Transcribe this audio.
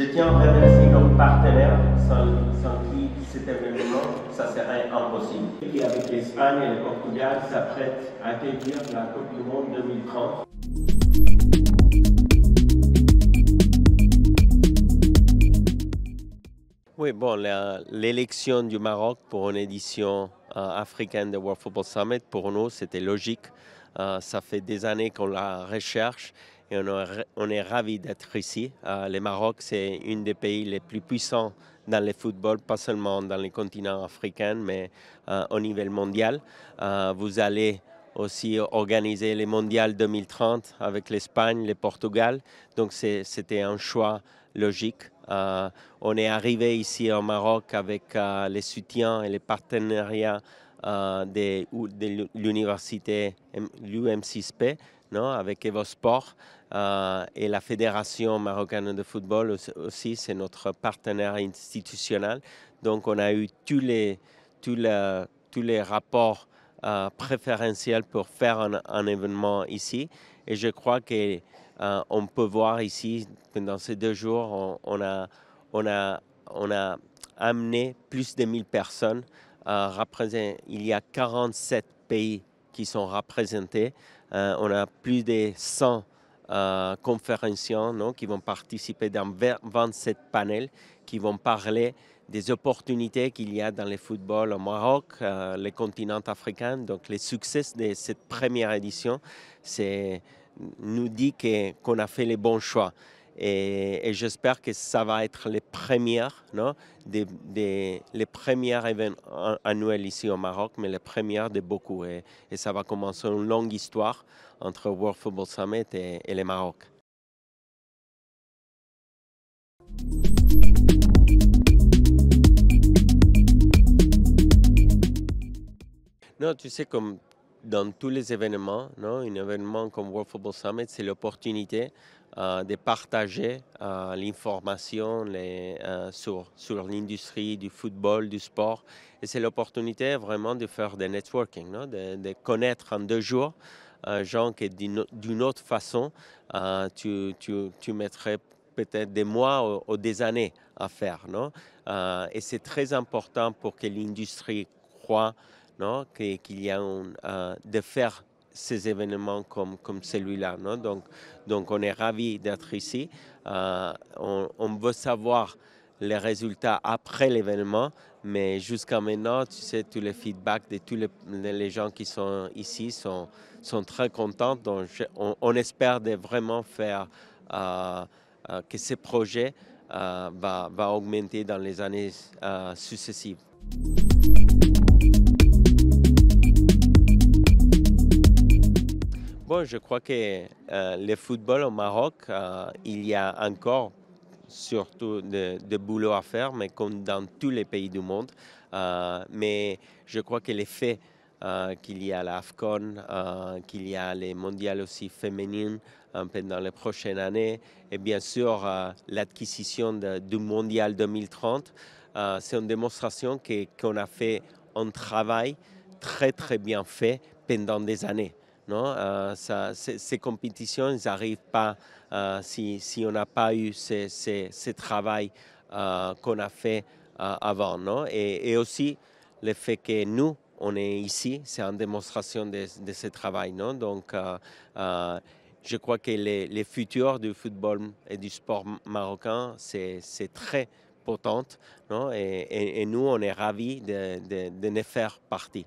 Je tiens à remercier nos partenaires sans qui cet événement, ça serait impossible. Et avec l'Espagne et le Portugal s'apprêtent à accueillir la Coupe du Monde 2030. Oui, bon, l'élection du Maroc pour une édition africaine de World Football Summit, pour nous, c'était logique. Ça fait des années qu'on la recherche et on est ravis d'être ici. Le Maroc, c'est un des pays les plus puissants dans le football, pas seulement dans les continents africains, mais au niveau mondial. Vous allez aussi organiser les mondiales 2030 avec l'Espagne, le Portugal. Donc, c'était un choix logique. On est arrivé ici au Maroc avec les soutiens et les partenariats de l'université l'UM6P, non, avec Evosport et la Fédération marocaine de football aussi, c'est notre partenaire institutionnel. Donc on a eu tous les rapports préférentiels pour faire un événement ici. Et je crois que on peut voir ici, pendant ces 2 jours, on a amené plus de 1000 personnes. Il y a 47 pays qui sont représentés. On a plus de 100 conférenciants, non, qui vont participer dans 27 panels qui vont parler des opportunités qu'il y a dans le football au Maroc, le continent africain. Donc, le succès de cette première édition, nous dit qu'on a fait les bons choix. Et j'espère que ça va être les premières, non, les premières événements annuels ici au Maroc, mais les premières de beaucoup. Et ça va commencer une longue histoire entre World Football Summit et le Maroc. Non, tu sais, comme dans tous les événements, non, un événement comme World Football Summit, c'est l'opportunité de partager l'information sur l'industrie du football, du sport. Et c'est l'opportunité vraiment de faire des networking, non, de connaître en 2 jours gens que d'une autre façon, tu mettrais peut-être des mois ou des années à faire. Non? Et c'est très important pour que l'industrie croit, non, qu'il y a de faire ces événements comme celui-là. Non? Donc, on est ravis d'être ici. On veut savoir les résultats après l'événement, mais jusqu'à maintenant, tu sais, tous les feedbacks de tous les gens qui sont ici sont très contents. Donc, on espère de vraiment faire que ce projet va augmenter dans les années successives. Bon, je crois que le football au Maroc, il y a encore surtout de boulot à faire, mais comme dans tous les pays du monde. Mais je crois que l'effet qu'il y a l'AFCON, qu'il y a les mondiales aussi féminines pendant les prochaines années, et bien sûr l'acquisition du mondial 2030, c'est une démonstration qu'on a fait un travail très très bien fait pendant des années. Non? Ces compétitions n'arrivent pas si on n'a pas eu ce travail qu'on a fait avant. Non? Et aussi, le fait que nous, on est ici, c'est une démonstration de ce travail. Non? Donc, je crois que les futurs du football et du sport marocain, c'est très potent. Non? Et nous, on est ravis de faire partie.